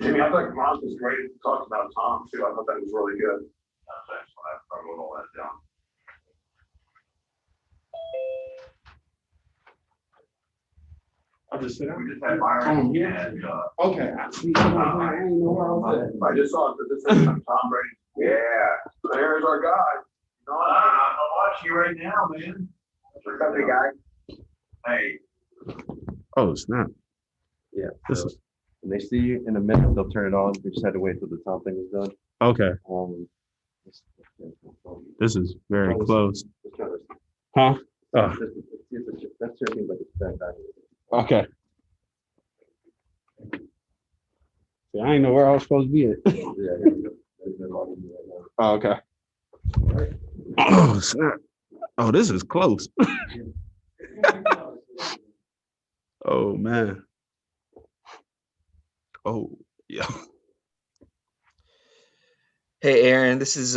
Jimmy, I thought Gronk was great. We talked about Tom too. I thought that was really good. Thanks. I wrote all that down. I'll just sit down. We just had Byron. Yeah. Okay. I didn't know where I was at. I just saw it. This is Tom Brady. Yeah. So there's our guy. No, I'm watching you right now, man. What's up, big guy? Hey. Oh, snap. Yeah. So when they see you in a minute, they'll turn it on. We just had to wait till the top thing is done. Okay. This is very close. Huh? Oh. That's certainly like it's that back. Okay. See, I didn't know where I was supposed to be at. Oh, okay. Oh, snap. Oh, this is close. Oh, man. Oh, yeah. Hey, Aaron, this is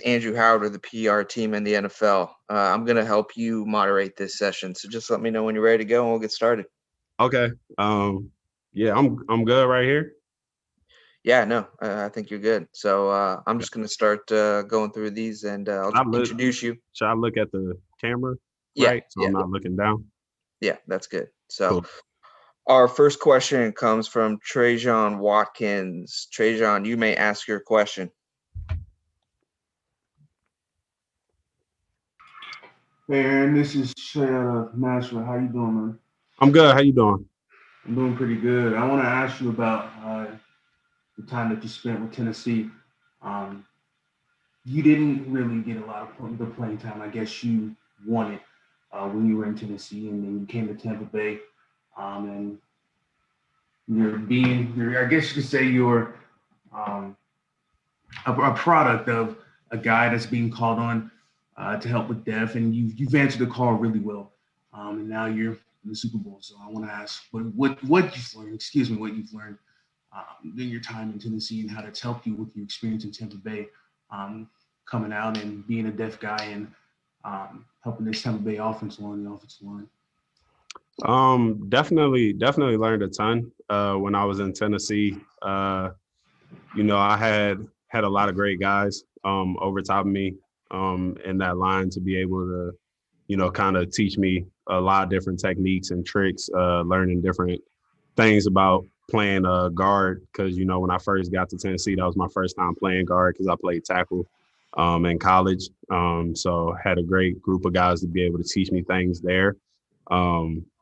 Andrew Howard of the PR team in the NFL. I'm gonna help you moderate this session, so just let me know when you're ready to go, and we'll get started. Okay. Yeah, I'm good right here. Yeah, no, I think you're good. So I'm just gonna start going through these, and I'll introduce you. Should I look at the camera? Yeah, right? So I'm not looking down. Yeah, that's good. So. Cool. Our first question comes from Trajan Watkins. Trajan, you may ask your question. Hey, Aaron, this is Shay out of Nashville. How you doing, man? I'm good. How you doing? I'm doing pretty good. I want to ask you about the time that you spent with Tennessee. You didn't really get a lot of the playing time. I guess you won it when you were in Tennessee, and then you came to Tampa Bay. And I guess you could say you're a product of a guy that's being called on to help with depth, and you've answered the call really well. And now you're in the Super Bowl. So I want to ask what you've learned. What you've learned in your time in Tennessee, and how that's helped you with your experience in Tampa Bay, coming out and being a deaf guy and helping this Tampa Bay offense along the offensive line. Definitely learned a ton when I was in Tennessee. I had a lot of great guys over top of me in that line to be able to, kind of teach me a lot of different techniques and tricks, learning different things about playing guard. Because, when I first got to Tennessee, that was my first time playing guard because I played tackle in college. So had a great group of guys to be able to teach me things there.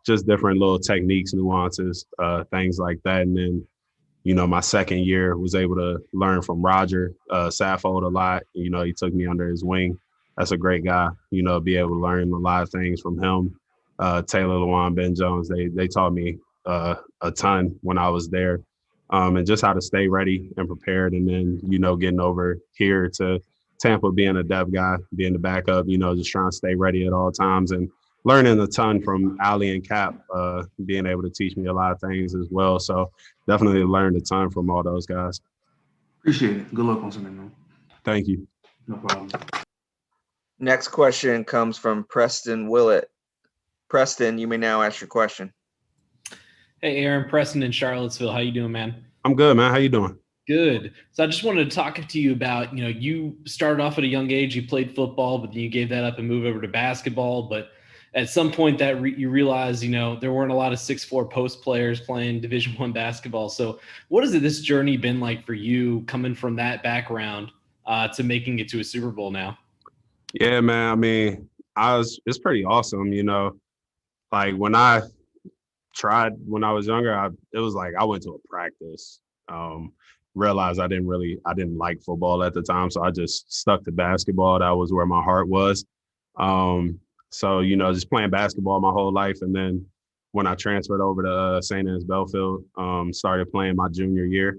Just different little techniques, nuances, things like that. And then, my second year was able to learn from Roger Saffold a lot. He took me under his wing. That's a great guy, be able to learn a lot of things from him. Taylor Lewan, Ben Jones, they taught me a ton when I was there. And just how to stay ready and prepared. And then, getting over here to Tampa, being a dev guy, being the backup, just trying to stay ready at all times and learning a ton from Ali and Cap, being able to teach me a lot of things as well. So definitely learned a ton from all those guys. Appreciate it. Good luck on Sunday, man. Thank you. No problem. Next question comes from Preston Willett. Preston, you may now ask your question. Hey, Aaron, Preston in Charlottesville. How you doing, man? I'm good, man. How you doing? Good. So I just wanted to talk to you about, you started off at a young age, you played football, but then you gave that up and moved over to basketball. But at some point that you realized, there weren't a lot of 6'4" post players playing Division I basketball. So what has this journey been like for you coming from that background to making it to a Super Bowl now? Yeah, man. I mean, it's pretty awesome. Like when I tried when I was younger, it was like I went to a practice, realized I didn't like football at the time. So I just stuck to basketball. That was where my heart was. So, just playing basketball my whole life. And then when I transferred over to St. Anne's Belfield, started playing my junior year,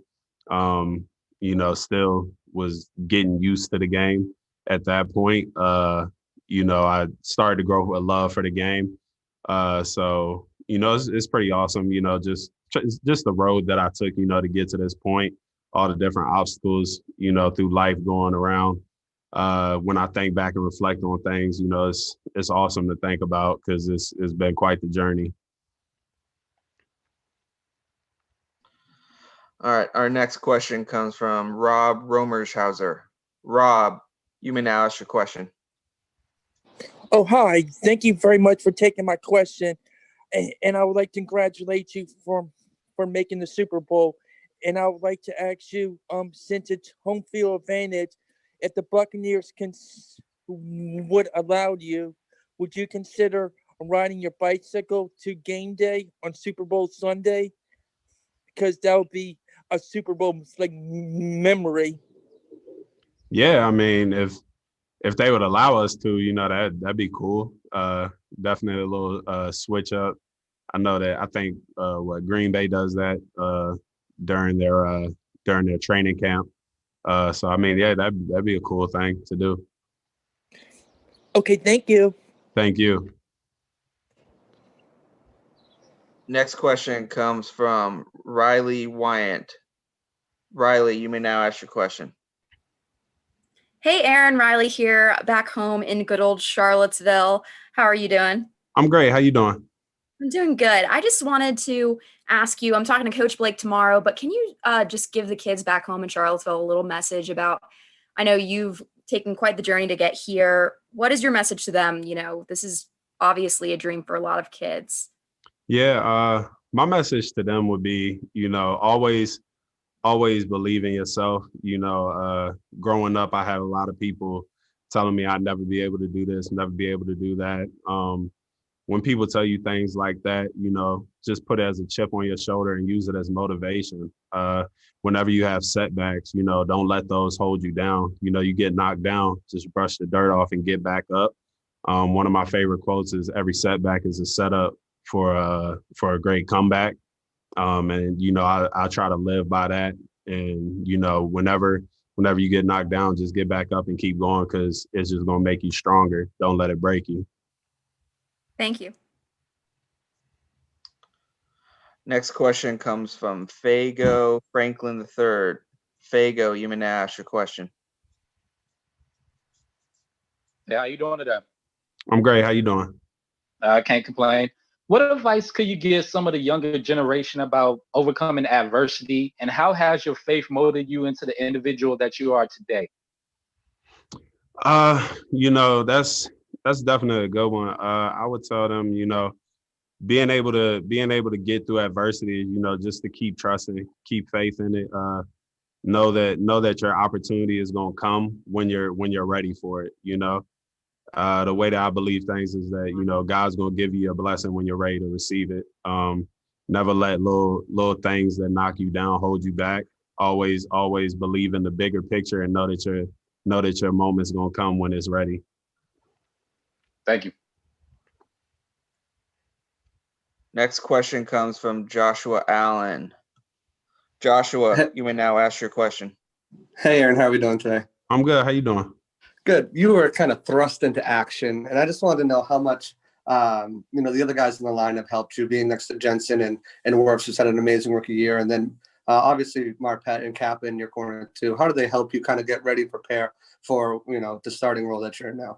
still was getting used to the game at that point. I started to grow a love for the game. So, it's pretty awesome, just the road that I took, to get to this point, all the different obstacles, through life going around. When I think back and reflect on things, it's awesome to think about because it's been quite the journey. All right. Our next question comes from Rob Romershauser. Rob, you may now ask your question. Oh, hi. Thank you very much for taking my question. And I would like to congratulate you for making the Super Bowl. And I would like to ask you, since it's home field advantage, if the Buccaneers would allow you, would you consider riding your bicycle to game day on Super Bowl Sunday? Because that would be a Super Bowl memory. Yeah, I mean, if they would allow us to, that'd be cool. Definitely a little switch up. I know that I think what Green Bay does that during their training camp. So I mean, yeah, that'd be a cool thing to do. Okay, thank you. Thank you. Next question comes from Riley Wyant. Riley, you may now ask your question. Hey, Aaron, Riley here, back home in good old Charlottesville. How are you doing? I'm great. How you doing? I'm doing good. I just wanted to ask you, I'm talking to Coach Blake tomorrow, but can you just give the kids back home in Charlottesville a little message about, I know you've taken quite the journey to get here. What is your message to them? This is obviously a dream for a lot of kids. Yeah, my message to them would be, always believe in yourself. Growing up, I had a lot of people telling me I'd never be able to do this, never be able to do that. When people tell you things like that, just put it as a chip on your shoulder and use it as motivation. Whenever you have setbacks, don't let those hold you down. You get knocked down, just brush the dirt off and get back up. One of my favorite quotes is every setback is a setup for a great comeback. And I try to live by that. And whenever you get knocked down, just get back up and keep going, because it's just gonna make you stronger. Don't let it break you. Thank you. Next question comes from Fago Franklin III. Fago, you may now ask your question. Yeah, how you doing today? I'm great. How you doing? I can't complain. What advice could you give some of the younger generation about overcoming adversity, and how has your faith molded you into the individual that you are today? That's definitely a good one. I would tell them, being able to get through adversity, just to keep trusting, keep faith in it. Know that your opportunity is gonna come when you're ready for it. The way that I believe things is that, God's going to give you a blessing when you're ready to receive it. Never let little things that knock you down hold you back. Always believe in the bigger picture and know that your moment's going to come when it's ready. Thank you. Next question comes from Joshua Allen. Joshua, you may now ask your question. Hey, Aaron, how are we doing today? I'm good. How you doing? Good. You were kind of thrust into action, and I just wanted to know how much, the other guys in the line have helped you, being next to Jensen and Wirfs, who's had an amazing rookie year, and then obviously Marpet and Kappa in your corner too. How do they help you kind of get ready, prepare for the starting role that you're in now?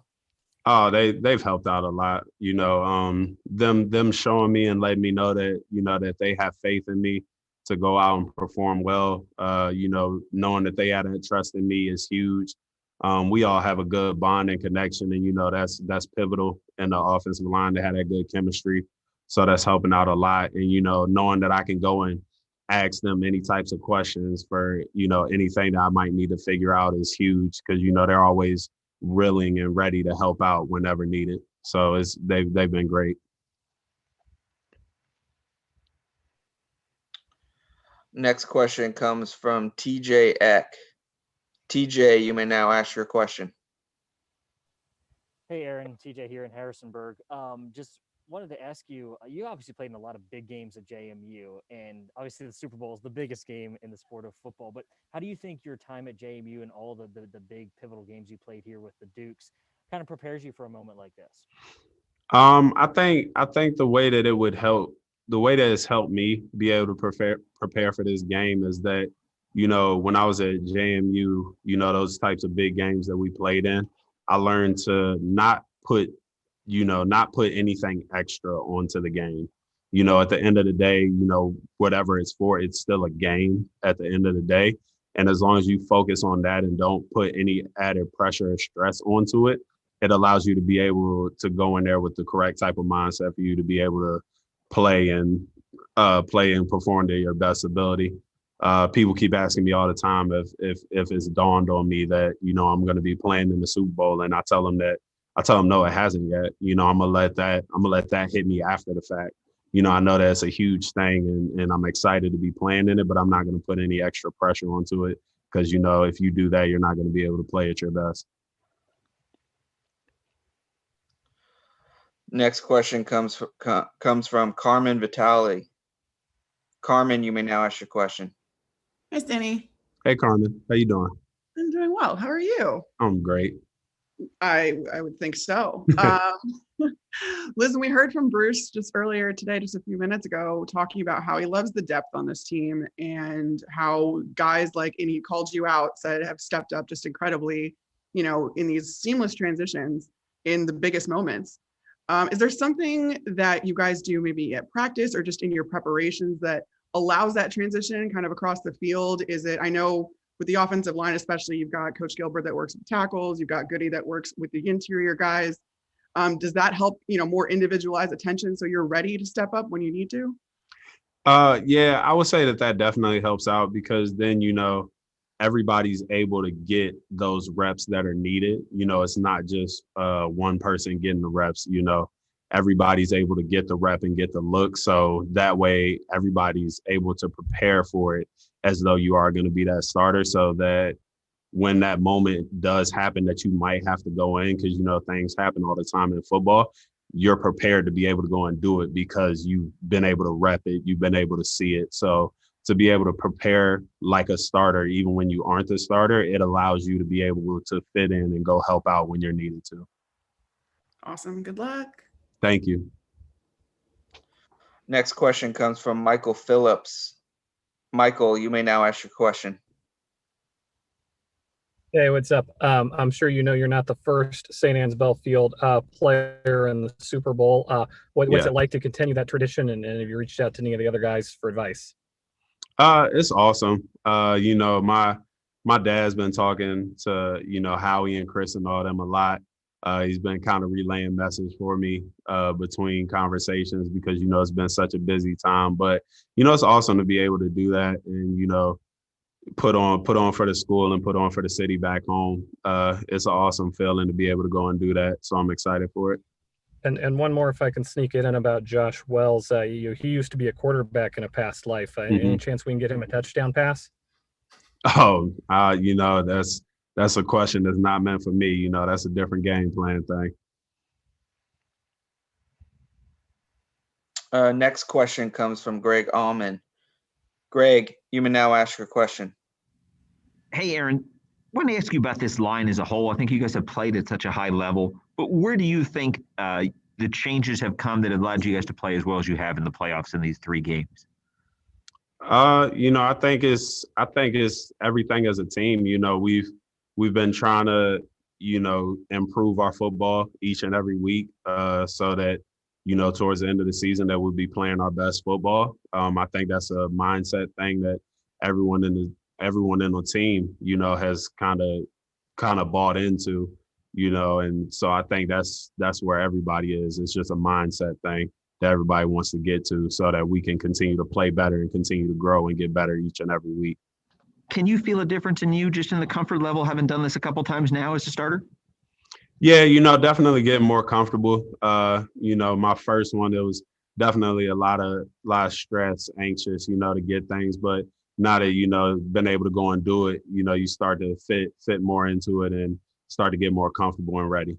Oh, they've helped out a lot. Them showing me and letting me know that that they have faith in me to go out and perform well. Knowing that they had that trust in me is huge. We all have a good bond and connection, and that's pivotal in the offensive line to have that good chemistry. So that's helping out a lot. And knowing that I can go and ask them any types of questions for anything that I might need to figure out is huge, because they're always willing and ready to help out whenever needed. So they've been great. Next question comes from TJ Eck. TJ, you may now ask your question. Hey, Aaron, TJ here in Harrisonburg. Just wanted to ask you, you obviously played in a lot of big games at JMU, and obviously the Super Bowl is the biggest game in the sport of football. But how do you think your time at JMU and all the big pivotal games you played here with the Dukes kind of prepares you for a moment like this? I think the way that it would help, the way that it's helped me be able to prepare for this game is that, when I was at JMU, those types of big games that we played in, I learned to not put anything extra onto the game. at the end of the day, whatever it's for, it's still a game at the end of the day. And as long as you focus on that and don't put any added pressure or stress onto it, it allows you to be able to go in there with the correct type of mindset for you to be able to play and perform to your best ability. People keep asking me all the time if it's dawned on me that I'm going to be playing in the Super Bowl, and I tell them no, it hasn't yet. I'm gonna let that hit me after the fact. I know that it's a huge thing, and I'm excited to be playing in it, but I'm not going to put any extra pressure onto it because if you do that, you're not going to be able to play at your best. Next question comes from Carmen Vitale. Carmen, you may now ask your question. Hi, Stinnie. Hey, Carmen, how you doing? I'm doing well. How are you? I'm great. I would think so. Listen, we heard from Bruce just earlier today, just a few minutes ago, talking about how he loves the depth on this team and how guys and he called you out, said have stepped up just incredibly, in these seamless transitions in the biggest moments. Is there something that you guys do maybe at practice or just in your preparations that allows that transition kind of across the field? I know with the offensive line, especially, you've got Coach Gilbert that works with tackles, you've got Goody that works with the interior guys. Does that help, more individualized attention so you're ready to step up when you need to? Yeah, I would say that definitely helps out because then, everybody's able to get those reps that are needed. It's not just one person getting the reps, everybody's able to get the rep and get the look. So that way everybody's able to prepare for it as though you are going to be that starter, so that when that moment does happen that you might have to go in, because things happen all the time in football, you're prepared to be able to go and do it because you've been able to rep it, you've been able to see it. So to be able to prepare like a starter, even when you aren't the starter, it allows you to be able to fit in and go help out when you're needed to. Awesome. Good luck. Thank you. Next question comes from Michael Phillips. Michael, you may now ask your question. Hey, what's up? I'm sure you're not the first St. Anne's Belfield player in the Super Bowl. What's it like to continue that tradition? And have you reached out to any of the other guys for advice? It's awesome. My dad's been talking to, Howie and Chris and all them a lot. He's been kind of relaying message for me between conversations because, it's been such a busy time. But, it's awesome to be able to do that and, put on for the school and put on for the city back home. It's an awesome feeling to be able to go and do that. So I'm excited for it. And one more, if I can sneak it in about Josh Wells. He used to be a quarterback in a past life. Any chance we can get him a touchdown pass? Oh, that's a question that's not meant for me. That's a different game plan thing. Next question comes from Greg Allman. Greg, you may now ask your question. Hey, Aaron, I want to ask you about this line as a whole. I think you guys have played at such a high level, but where do you think the changes have come that allowed you guys to play as well as you have in the playoffs in these 3 games? I think it's everything as a team. We've been trying to, improve our football each and every week so that, towards the end of the season that we'll be playing our best football. I think that's a mindset thing that everyone in the team, has kind of bought into, and so I think that's where everybody is. It's just a mindset thing that everybody wants to get to so that we can continue to play better and continue to grow and get better each and every week. Can you feel a difference in you just in the comfort level, having done this a couple times now as a starter? Yeah, definitely getting more comfortable. My first one, there was definitely a lot of stress, anxious, to get things. But now that, been able to go and do it, you start to fit more into it and start to get more comfortable and ready.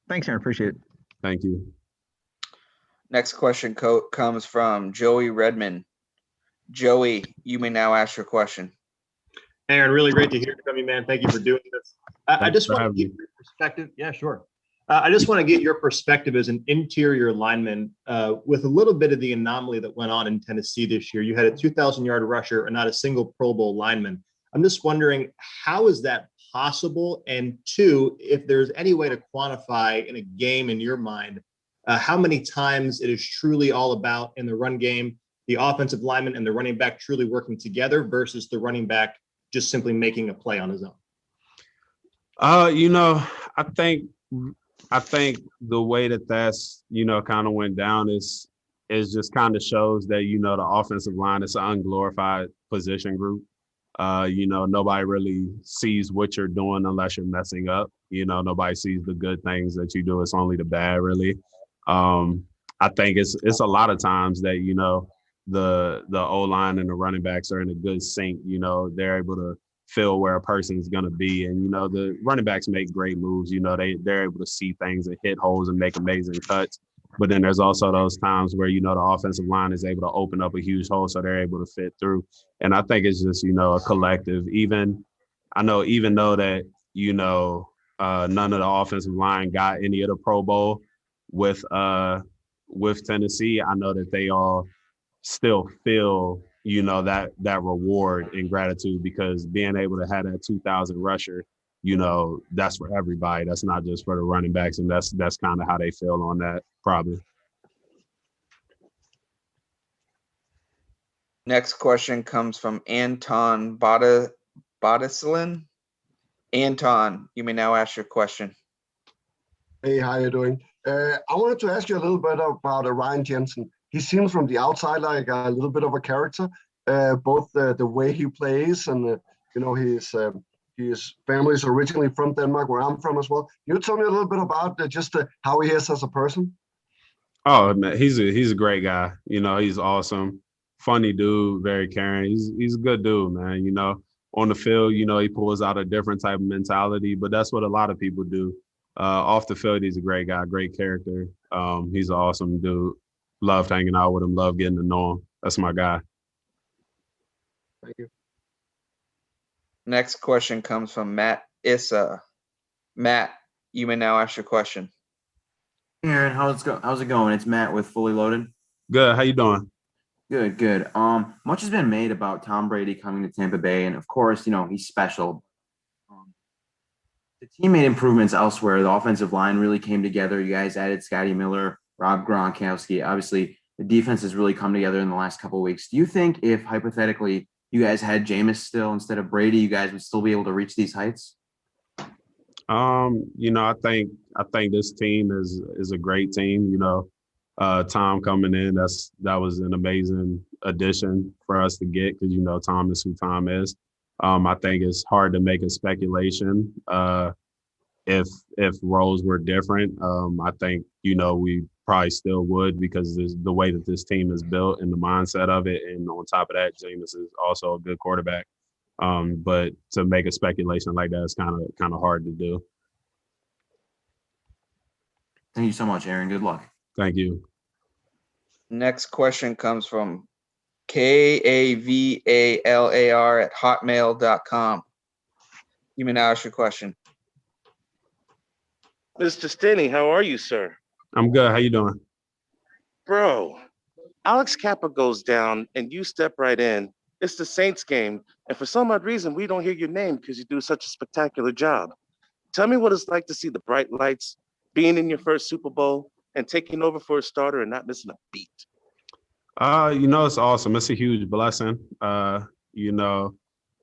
Thanks, Aaron. Appreciate it. Thank you. Next question comes from Joey Redmond. Joey, you may now ask your question. Aaron, really great to hear from you, man. Thank you for doing this. I just want to get your perspective. Yeah, sure. I just want to get your perspective as an interior lineman with a little bit of the anomaly that went on in Tennessee this year. You had a 2,000-yard rusher and not a single Pro Bowl lineman. I'm just wondering, how is that possible? And 2, if there's any way to quantify in a game in your mind how many times it is truly all about in the run game, the offensive lineman and the running back truly working together versus the running back just simply making a play on his own? I think the way that's, kind of went down is just kind of shows that, the offensive line is an unglorified position group. Nobody really sees what you're doing unless you're messing up. Nobody sees the good things that you do. It's only the bad, really. I think it's a lot of times that, the O-line and the running backs are in a good sync. They're able to feel where a person's going to be. And, the running backs make great moves. They're able to see things and hit holes and make amazing cuts. But then there's also those times where, the offensive line is able to open up a huge hole so they're able to fit through. And I think it's just, a collective. Even though that, none of the offensive line got any of the Pro Bowl with Tennessee, I know that they all still feel, that reward and gratitude, because being able to have that 2,000 rusher, that's for everybody. That's not just for the running backs. And that's kind of how they feel on that, probably. Next question comes from Anton Bodislin. Anton, you may now ask your question. Hey, how you doing? I wanted to ask you a little bit about Ryan Jensen. He seems from the outside like a little bit of a character, both the way he plays and, his family is originally from Denmark, where I'm from as well. Can you tell me a little bit about just how he is as a person? Oh, man, he's a great guy. He's awesome. Funny dude, very caring. He's a good dude, man. On the field, he pulls out a different type of mentality, but that's what a lot of people do. Off the field, he's a great guy, great character. He's an awesome dude. Loved hanging out with him, loved getting to know him. That's my guy. Thank you. Next question comes from Matt Issa. Matt, you may now ask your question. Aaron, how's it going? It's Matt with Fully Loaded. Good. How you doing? Good. Much has been made about Tom Brady coming to Tampa Bay, and of course, he's special. The team made improvements elsewhere. The offensive line really came together. You guys added Scotty Miller, Rob Gronkowski. Obviously, the defense has really come together in the last couple of weeks. Do you think if hypothetically you guys had Jameis still instead of Brady, you guys would still be able to reach these heights? I think this team is a great team. Tom coming in, that was an amazing addition for us to get, because Tom is who Tom is. I think it's hard to make a speculation if roles were different. I think we probably still would, because the way that this team is built and the mindset of it, and on top of that, Jameis is also a good quarterback. But to make a speculation like that is kind of hard to do. Thank you so much, Aaron. Good luck. Thank you. Next question comes from KAVALAR@hotmail.com. You may now ask your question. Mr. Stinnie, how are you, sir? I'm good. How you doing? Bro, Alex Kappa goes down and you step right in. It's the Saints game, and for some odd reason, we don't hear your name because you do such a spectacular job. Tell me what it's like to see the bright lights, being in your first Super Bowl, and taking over for a starter and not missing a beat. It's awesome. It's a huge blessing. It's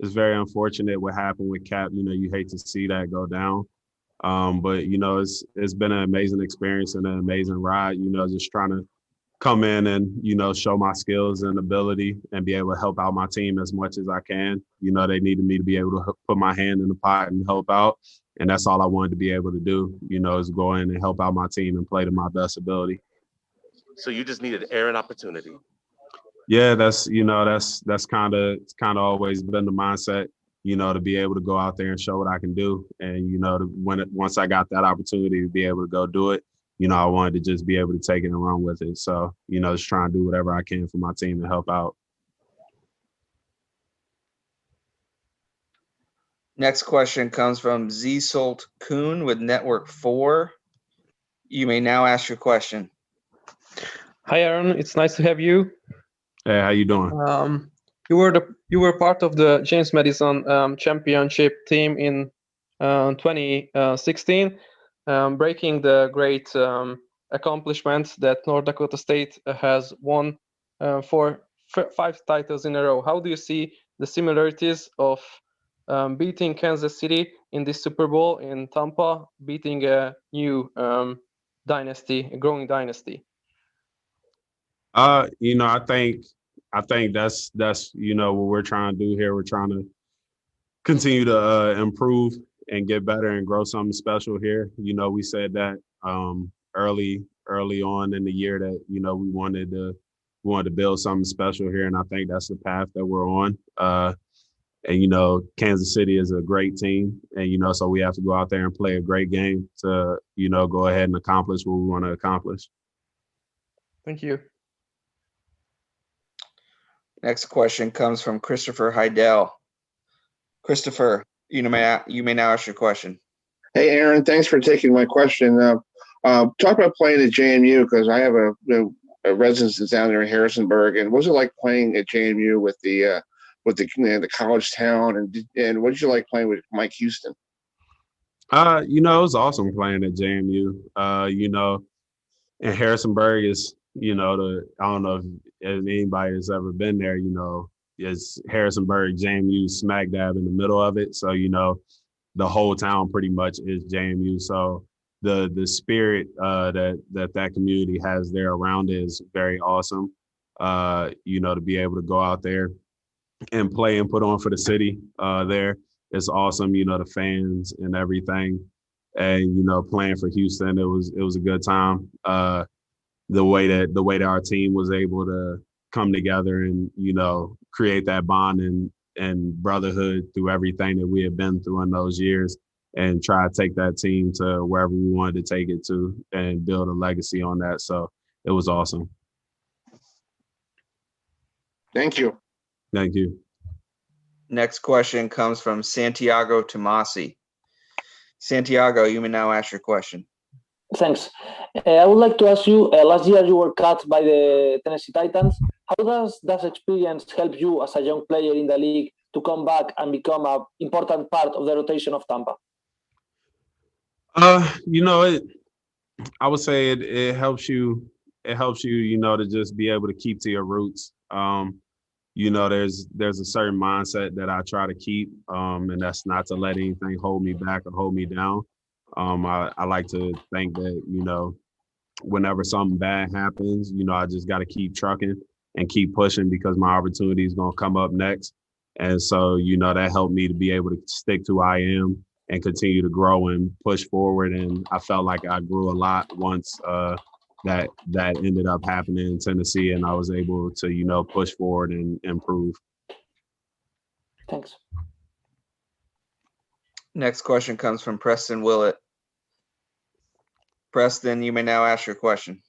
very unfortunate what happened with Cap. You hate to see that go down. But it's been an amazing experience and an amazing ride. Just trying to come in and show my skills and ability and be able to help out my team as much as I can. They needed me to be able to put my hand in the pot and help out, and that's all I wanted to be able to do. Is go in and help out my team and play to my best ability. So you just needed an opportunity. Yeah, that's kind of always been the mindset. To be able to go out there and show what I can do, and once I got that opportunity to be able to go do it, I wanted to just be able to take it and run with it. So just trying to do whatever I can for my team to help out. Next question comes from Zsolt Kuhn with Network 4. You may now ask your question. Hi, Aaron. It's nice to have you. Hey, how you doing? You were part of the James Madison championship team in 2016, breaking the great accomplishment that North Dakota State has won five titles in a row. How do you see the similarities of beating Kansas City in this Super Bowl in Tampa, beating a new dynasty, a growing dynasty? I think that's what we're trying to do here. We're trying to continue to improve and get better and grow something special here. We said that early on in the year that we wanted to build something special here, and I think that's the path that we're on. And Kansas City is a great team, and so we have to go out there and play a great game to go ahead and accomplish what we want to accomplish. Thank you. Next question comes from Christopher Heidel. Christopher, you may now ask your question. Hey, Aaron, thanks for taking my question. Talk about playing at JMU, because I have a residence that's down there in Harrisonburg. And what was it like playing at JMU with the college town, and what did you like playing with Mike Houston? It was awesome playing at JMU. And Harrisonburg is, I don't know if anybody has ever been there, is Harrisonburg, JMU smack dab in the middle of it. So, the whole town pretty much is JMU. So the spirit that community has there around it is very awesome. To be able to go out there and play and put on for the city there. It's awesome, the fans and everything. And, playing for Houston, it was a good time. The way that our team was able to come together and, create that bond and brotherhood through everything that we had been through in those years, and try to take that team to wherever we wanted to take it to and build a legacy on that. So it was awesome. Thank you. Thank you. Next question comes from Santiago Tomasi. Santiago, you may now ask your question. Thanks. I would like to ask you, last year you were cut by the Tennessee Titans. How does that experience help you as a young player in the league to come back and become an important part of the rotation of Tampa? I would say it helps you, to just be able to keep to your roots. There's a certain mindset that I try to keep, and that's not to let anything hold me back or hold me down. I like to think that, whenever something bad happens, I just got to keep trucking and keep pushing, because my opportunity is going to come up next. And so, that helped me to be able to stick to who I am and continue to grow and push forward. And I felt like I grew a lot once that ended up happening in Tennessee, and I was able to, push forward and improve. Thanks. Next question comes from Preston Willett. Preston, you may now ask your question.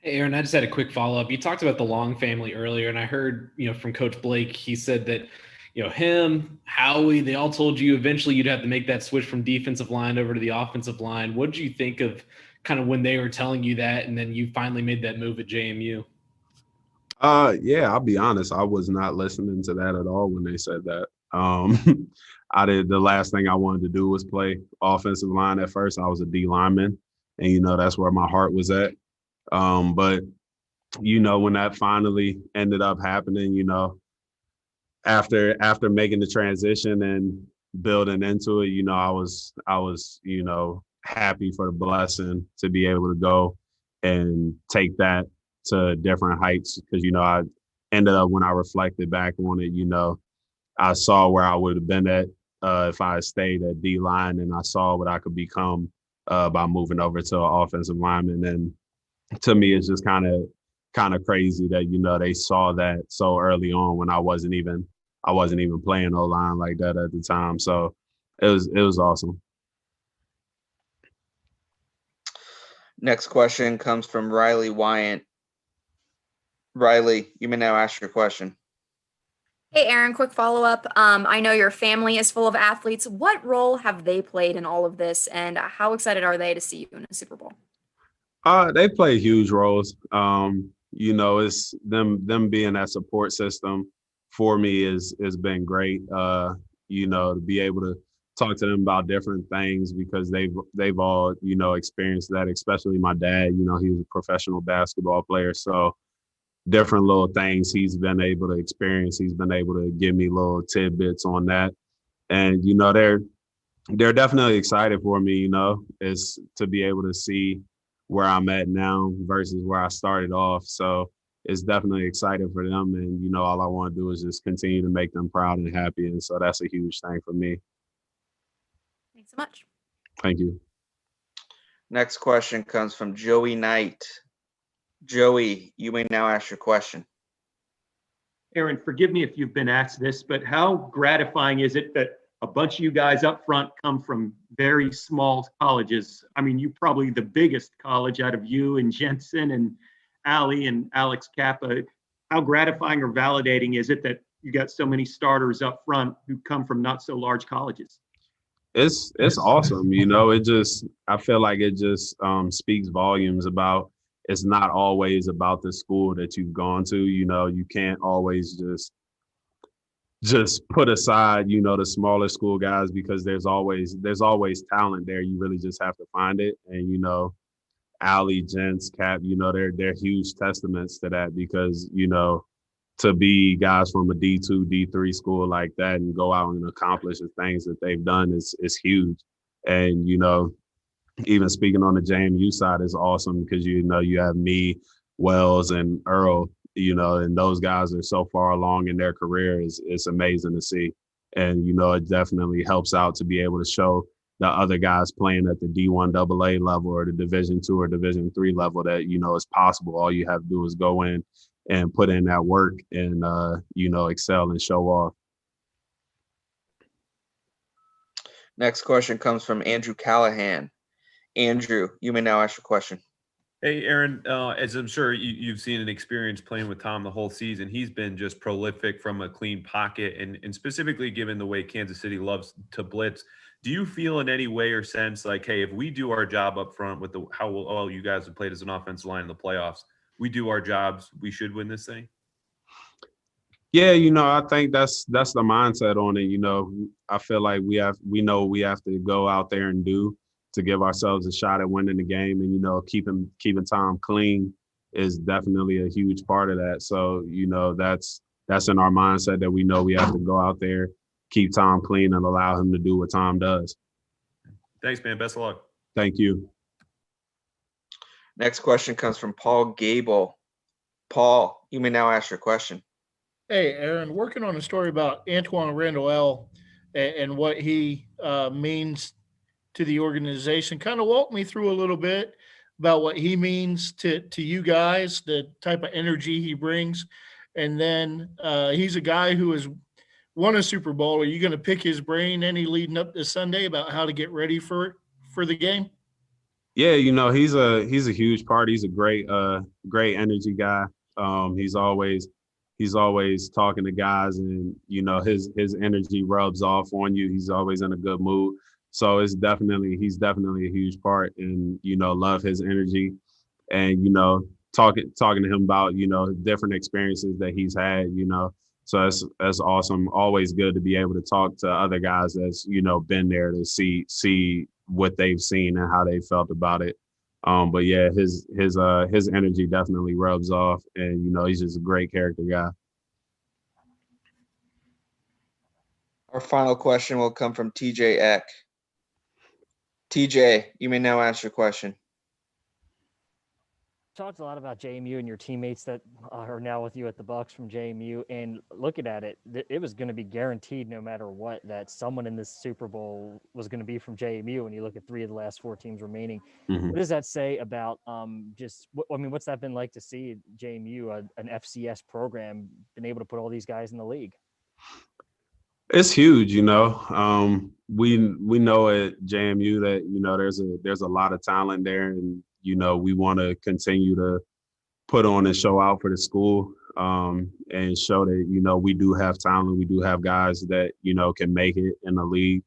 Hey, Aaron, I just had a quick follow-up. You talked about the Long family earlier, and I heard, from Coach Blake, he said that, him, Howie, they all told you eventually you'd have to make that switch from defensive line over to the offensive line. What did you think of kind of when they were telling you that, and then you finally made that move at JMU? Yeah, I'll be honest. I was not listening to that at all when they said that. The last thing I wanted to do was play offensive line at first. I was a D lineman, and, that's where my heart was at. But, when that finally ended up happening, after making the transition and building into it, I was, happy for the blessing to be able to go and take that to different heights. Because, I ended up, when I reflected back on it, I saw where I would have been at if I had stayed at D line, and I saw what I could become by moving over to an offensive lineman. And to me, it's just kind of crazy that, they saw that so early on when I wasn't even playing O-line like that at the time. So it was awesome. Next question comes from Riley Wyant. Riley, you may now ask your question. Hey, Aaron, quick follow-up. I know your family is full of athletes. What role have they played in all of this, and how excited are they to see you in a Super Bowl? They play huge roles. It's them being that support system for me has been great. To be able to talk to them about different things because they've all, you know, experienced that, especially my dad. You know, he was a professional basketball player. So different little things he's been able to experience. He's been able to give me little tidbits on that. And, you know, they're definitely excited for me, you know, is to be able to see where I'm at now versus where I started off. So it's definitely exciting for them. And, you know, all I want to do is just continue to make them proud and happy. And so that's a huge thing for me. Thanks so much. Thank you. Next question comes from Joey Knight. Joey, you may now ask your question. Aaron, forgive me if you've been asked this, but how gratifying is it that a bunch of you guys up front come from very small colleges? I mean, you probably the biggest college out of you and Jensen and Ali and Alex Kappa. How gratifying or validating is it that you got so many starters up front who come from not so large colleges? It's awesome. You know, I feel like it just speaks volumes about it's not always about the school that you've gone to. You know, you can't always just put aside, you know, the smaller school guys because there's always talent there. You really just have to find it. And, you know, Ali, Gents, Cap, you know, they're huge testaments to that because, you know, to be guys from a D2, D3 school like that and go out and accomplish the things that they've done is huge. And, you know, even speaking on the JMU side is awesome because, you know, you have me, Wells, and Earl, you know, and those guys are so far along in their career. It's amazing to see. And, you know, it definitely helps out to be able to show the other guys playing at the D1 AA level or the Division II or Division III level that, you know, it's possible. All you have to do is go in and put in that work and, you know, excel and show off. Next question comes from Andrew Callahan. Andrew, you may now ask your question. Hey, Aaron, as I'm sure you've seen and experienced playing with Tom the whole season, he's been just prolific from a clean pocket and specifically given the way Kansas City loves to blitz. Do you feel in any way or sense like, hey, if we do our job up front with how well you guys have played as an offensive line in the playoffs, we do our jobs, we should win this thing? Yeah, you know, I think that's the mindset on it. You know, I feel like we know we have to go out there and do to give ourselves a shot at winning the game. And, you know, keeping Tom clean is definitely a huge part of that. So, you know, that's in our mindset that we know we have to go out there, keep Tom clean and allow him to do what Tom does. Thanks, man. Best of luck. Thank you. Next question comes from Paul Gable. Paul, you may now ask your question. Hey, Aaron, working on a story about Antoine Randall and what he means to the organization. Kind of walk me through a little bit about what he means to you guys, the type of energy he brings. And then he's a guy who has won a Super Bowl. Are you going to pick his brain any leading up this Sunday about how to get ready for the game? Yeah, you know, he's a huge part. He's a great energy guy. He's always talking to guys and, you know, his energy rubs off on you. He's always in a good mood. So he's definitely a huge part and, you know, love his energy and, you know, talking to him about, you know, different experiences that he's had, you know. So that's awesome. Always good to be able to talk to other guys that's, you know, been there to see what they've seen and how they felt about it. But yeah, his energy definitely rubs off and, you know, he's just a great character guy. Our final question will come from TJ Eck. TJ, you may now ask your question. Talked a lot about JMU and your teammates that are now with you at the Bucs from JMU, and looking at it, it was going to be guaranteed no matter what that someone in this Super Bowl was going to be from JMU. When you look at 3 of the last 4 teams remaining, What does that say about what's that been like to see JMU, an FCS program, been able to put all these guys in the league? It's huge, you know. We know at JMU that, you know, there's a lot of talent there, and, you know, we want to continue to put on and show out for the school, and show that, you know, we do have talent. We do have guys that, you know, can make it in the league,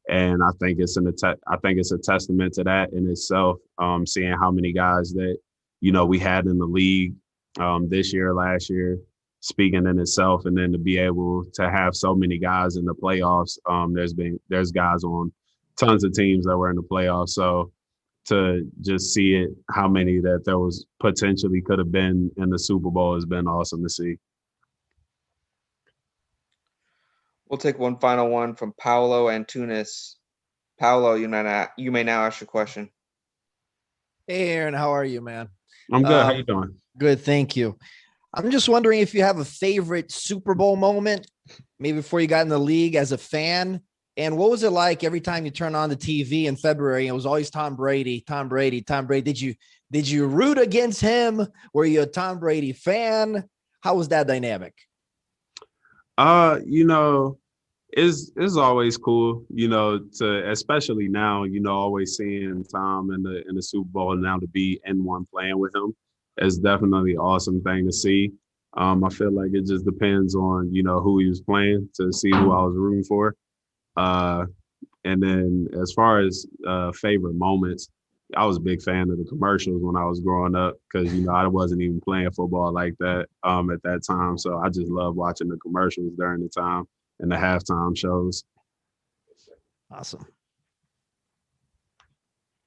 and I think it's a testament to that in itself. Seeing how many guys that, you know, we had in the league this year, last year, speaking in itself. And then to be able to have so many guys in the playoffs, there's guys on tons of teams that were in the playoffs. So to just see it, how many that there was potentially could have been in the Super Bowl has been awesome to see. We'll take one final one from Paolo Antunes. Paolo, you may now ask your question. Hey, Aaron, how are you, man? I'm good. How you doing? Good, thank you. I'm just wondering if you have a favorite Super Bowl moment, maybe before you got in the league as a fan. And what was it like every time you turn on the TV in February? It was always Tom Brady, Tom Brady, Tom Brady. Did you root against him? Were you a Tom Brady fan? How was that dynamic? You know, it's always cool, you know, to especially now, you know, always seeing Tom in the Super Bowl and now to be in one playing with him is definitely an awesome thing to see. I feel like it just depends on, you know, who he was playing to see who I was rooting for. And then as far as favorite moments, I was a big fan of the commercials when I was growing up because, you know, I wasn't even playing football like that at that time. So I just love watching the commercials during the time and the halftime shows. Awesome.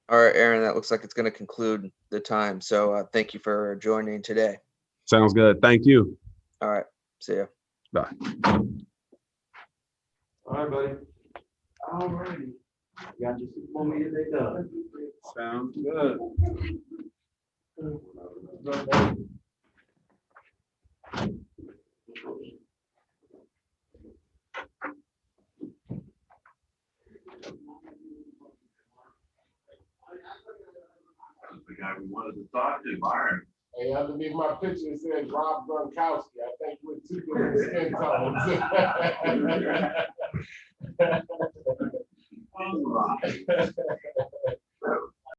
All right, Aaron, that looks like it's going to conclude the time. So thank you for joining today. Sounds good. Thank you. All right. See ya. Bye. All right, buddy. All righty. Got your Super Bowl meeting day done. Sounds good. The guy we wanted to talk to, Byron. Hey, underneath my picture it says Rob Gronkowski. I think we're two different skin tones. All right.